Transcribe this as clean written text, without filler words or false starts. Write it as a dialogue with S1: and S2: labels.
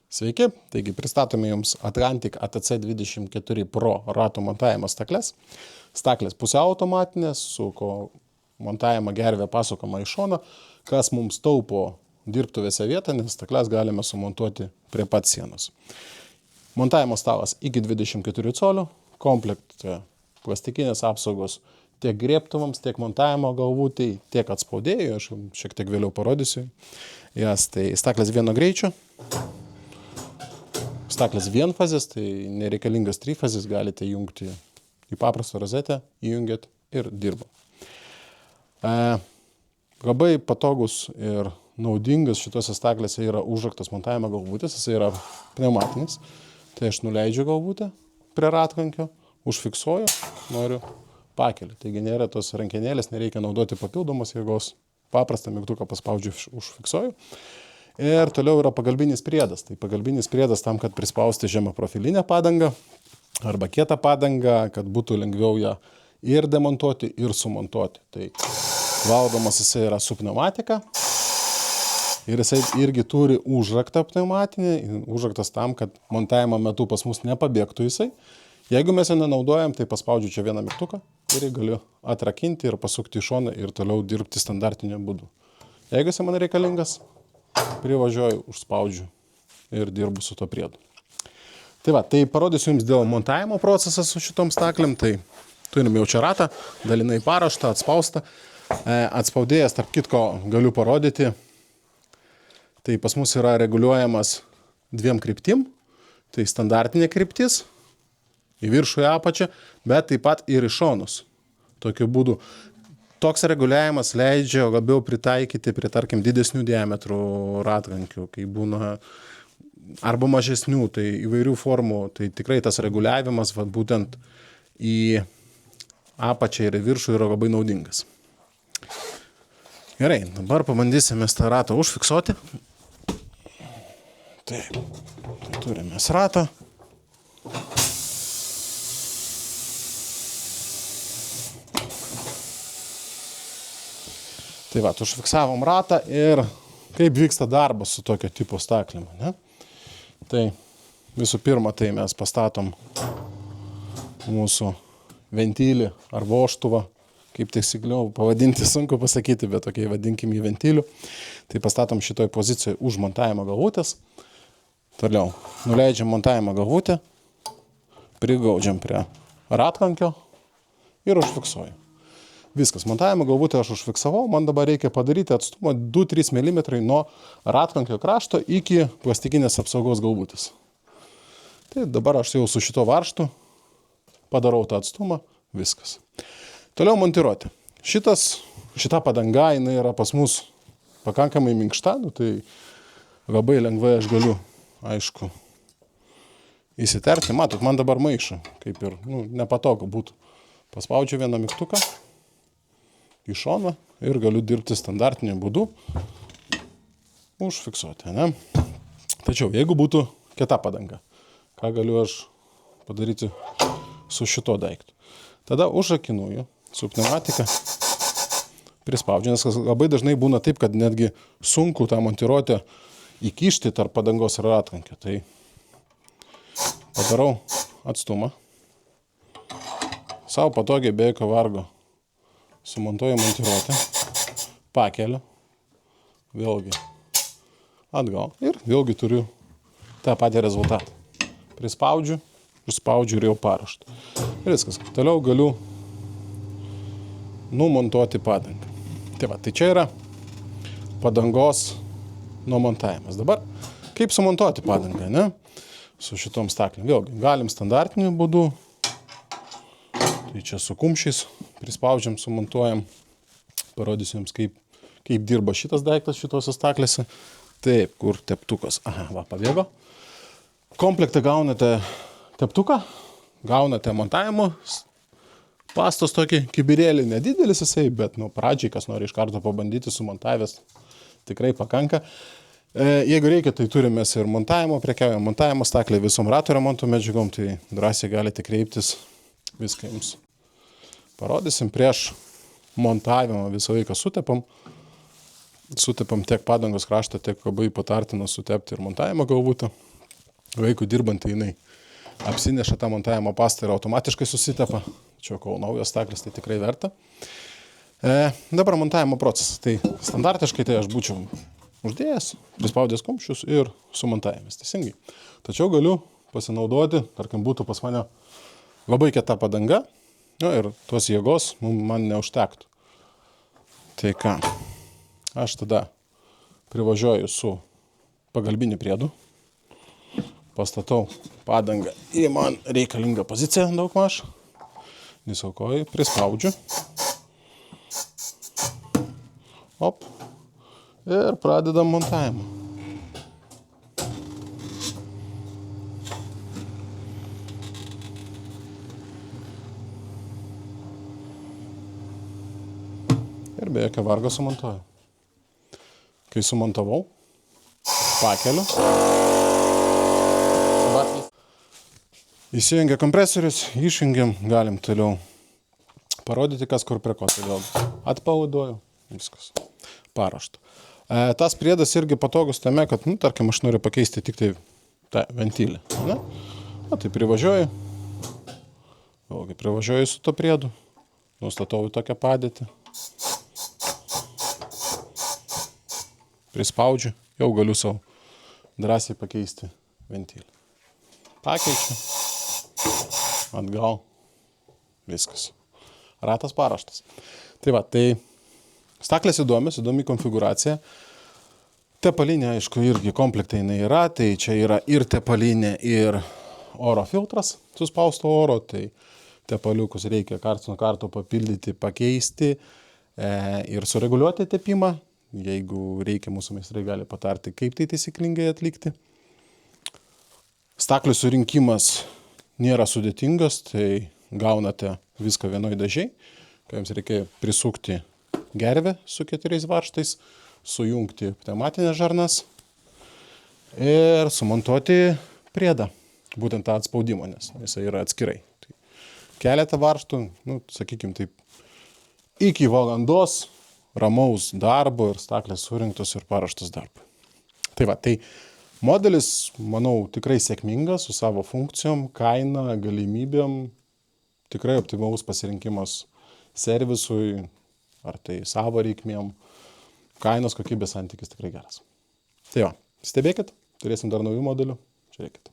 S1: Sveiki, taigi pristatome Jums Atlantic ATC 24 Pro ratų montavimo stakles. Staklės pusiau automatinės, su montavimo gervė pasukama į šoną, kas mums taupo dirbtuvėse vietą, nes stakles galime sumontuoti prie pat sienos. Montavimo stalas iki 24 colių, komplekte plastikinės apsaugos tiek grėbtuvams, tiek montavimo galvutei, tiek atspaudėjui, aš šiek tiek vėliau parodysiu jas. Tai staklės vieno greičio. Staklės vienfazės, tai nereikalingas trifazės, galite jungti į paprastą rozetę, įjungiat ir dirba. Labai patogus ir naudingas šitose staklėse yra užraktas montavimo galvutės, jis yra pneumatinis. Tai aš nuleidžiu galvutę prie ratkankio, užfiksuoju, noriu pakeliu. Taigi nėra tos rankenėlės, nereikia naudoti papildomos jėgos, paprastą mygtuką paspaudžiu, užfiksuoju. Ir toliau yra pagalbinis priedas. Tai pagalbinis priedas tam, kad prispausti žemą profilinę padangą arba kietą padangą, kad būtų lengviau ją ir demontuoti, ir sumontuoti. Tai valdomas jisai yra su pneumatika ir jisai irgi turi užraktą pneumatinį. Užraktas tam, kad montavimo metu pas mus nepabėgtų jisai. Jeigu mes jo nenaudojam, tai paspaudžiu čia vieną mygtuką ir galiu atrakinti ir pasukti į šoną ir toliau dirbti standartiniu būdu. Jeigu jisai man reikalingas, privažiuoju, užspaudžiu ir dirbu su to priedu. Tai va, tai parodysiu Jums dėl montavimo procesą su šitom staklėm. Tai turim jau čia ratą, dalinai paruoštą, atspaustą. Atspaudėjas, tarp kitko, galiu parodyti. Tai pas mus yra reguliuojamas dviem kryptim. Tai standartinė kryptis, į viršų, į apačią, bet taip pat ir į šonus. Tokiu būdu. Toks reguliavimas leidžia labiau pritaikyti prie, tarkim, didesnių diametrų ratrankių, kai būna arba mažesnių, tai įvairių formų. Tai tikrai tas reguliavimas būtent į apačią ir į viršų yra labai naudingas. Gerai, dabar pabandysime tą ratą užfiksuoti. Taip, turime ratą. Tai va, užfiksavom ratą ir kaip vyksta darbas su tokio tipo staklėm, ne? Tai visų pirma, tai mes pastatom mūsų ventilį ar vožtuvą, kaip taisykliau pavadinti, sunku pasakyti, bet tokiai vadinkim jį ventiliu. Tai pastatom šitoj pozicijoje už montavimo galvutės. Toliau nuleidžiam montavimo galvutę, prigaudžiam prie ratkankio ir užfiksuoju. Viskas, montavimo galvutę aš užfiksavau, man dabar reikia padaryti atstumą 2-3 mm nuo ratkankio krašto iki plastikinės apsaugos galvutės. Tai dabar aš jau su šito varžtu padarau tą atstumą, viskas. Toliau montiruoti. Šita padanga, jinai yra pas mus pakankamai minkšta, tai labai lengvai aš galiu, aišku, įsiterpti. Matot, man dabar maišo, kaip ir nepatogu būtų. Paspaudžiu vieną mygtuką į šoną ir galiu dirbti standartiniu būdu, užfiksuoti, ne? Tačiau, jeigu būtų kieta padanga, ką galiu aš padaryti su šito daiktu? Tada užrakinu su pneumatika, prispaudžiu, nes labai dažnai būna taip, kad netgi sunku tą montiruotę įkišti tarp padangos ir ratkankio. Tai padarau atstumą, savo patogiai be jokio vargo. Sumontuoju montiruotę, pakeliu, vėlgi atgal ir vėlgi turiu tą patį rezultatą. Prispaudžiu, užspaudžiu ir jau paruošta. Ir viskas. Toliau galiu numontuoti padangą. Tai va, tai čia yra padangos numontavimas. Dabar, kaip sumontuoti padangą, ne? Su šitom staklėm. Vėlgi, galim standartiniu būdu. Tai čia su kumščiais prispaudžiam, sumontuojam. Parodysiu Jums, kaip dirba šitas daiktas šitose staklėse. Taip, kur teptukas. Aha, va, pabėgo. Komplektą gaunate teptuką, gaunate montavimo pastos tokį kibirėlį, nedidelis jisai, bet pradžiai, kas nori iš karto pabandyti sumontavęs, tikrai pakanka. Jeigu reikia, tai turime ir montavimo, prekiaujam montavimo staklę visom ratų remonto medžiagom, tai drąsiai galite kreiptis. Viską Jums parodysim. Prieš montavimą visą laiką sutepam. Sutepam tiek padangos kraštą, tiek labai patartina sutepti ir montavimo galvutę. Vaikui dirbant, tai jinai apsineša tą montavimo pastą ir automatiškai susitepa. Čia kol naujos staklės, tai tikrai verta. Dabar montavimo procesas. Tai standartiškai tai aš būčiau uždėjęs, prispaudęs kumščius ir sumontavęs. Teisingai. Tačiau galiu pasinaudoti, tarkim, būtų pas mane labai kieta padanga, ir tos jėgos man neužtektų. Tai ką, aš tada privažiuoju su pagalbiniu priedu, pastatau padangą į man reikalingą poziciją daugmaž, disaukoju, prispaudžiu, op, ir pradedam montavimą. Ir be jokio vargo sumontuoju. Kai sumontavau, pakeliu. Įsijungia kompresorius, išjungiam, galim toliau parodyti, kas kur prie ko. Toliau atpalaiduoju, viskas paruošta. Tas priedas irgi patogus tame, kad, tarkim, aš noriu pakeisti tik tai tą ventilę. Tai privažiuoju. Vėlgi privažiuoju su to priedu. Nustatau į tokią padėtį. Prispaudžiu, jau galiu savo drąsiai pakeisti ventilę. Pakeičiu, atgal, viskas. Ratas paruoštas. Tai va, tai staklės įdomi konfigūracija. Tepalinė, aišku, irgi komplektai jinai yra, tai čia yra ir tepalinė, ir oro filtras suspausto oro, tai tepaliukus reikia karts nuo karto papildyti, pakeisti ir sureguliuoti tepimą. Jeigu reikia, mūsų meistrai gali patarti, kaip tai taisyklingai atlikti. Staklių surinkimas nėra sudėtingas, tai gaunate viską vienoj dėžėj, kai jums reikia prisukti gervę su 4 varžtais, sujungti pneumatinės žarnas ir sumontuoti priedą, būtent tą atspaudimą, nes jisai yra atskirai. Tai keletą varžtų, sakykim taip, iki valandos ramaus darbo ir staklės surinktos ir paruoštos darbui. Tai va, tai modelis, manau, tikrai sėkmingas su savo funkcijom, kaina, galimybėm, tikrai optimalus pasirinkimas servisui, ar tai savo reikmėm, kainos kokybės santykis tikrai geras. Tai va, stebėkit, turėsim dar naujų modelių, žiūrėkit.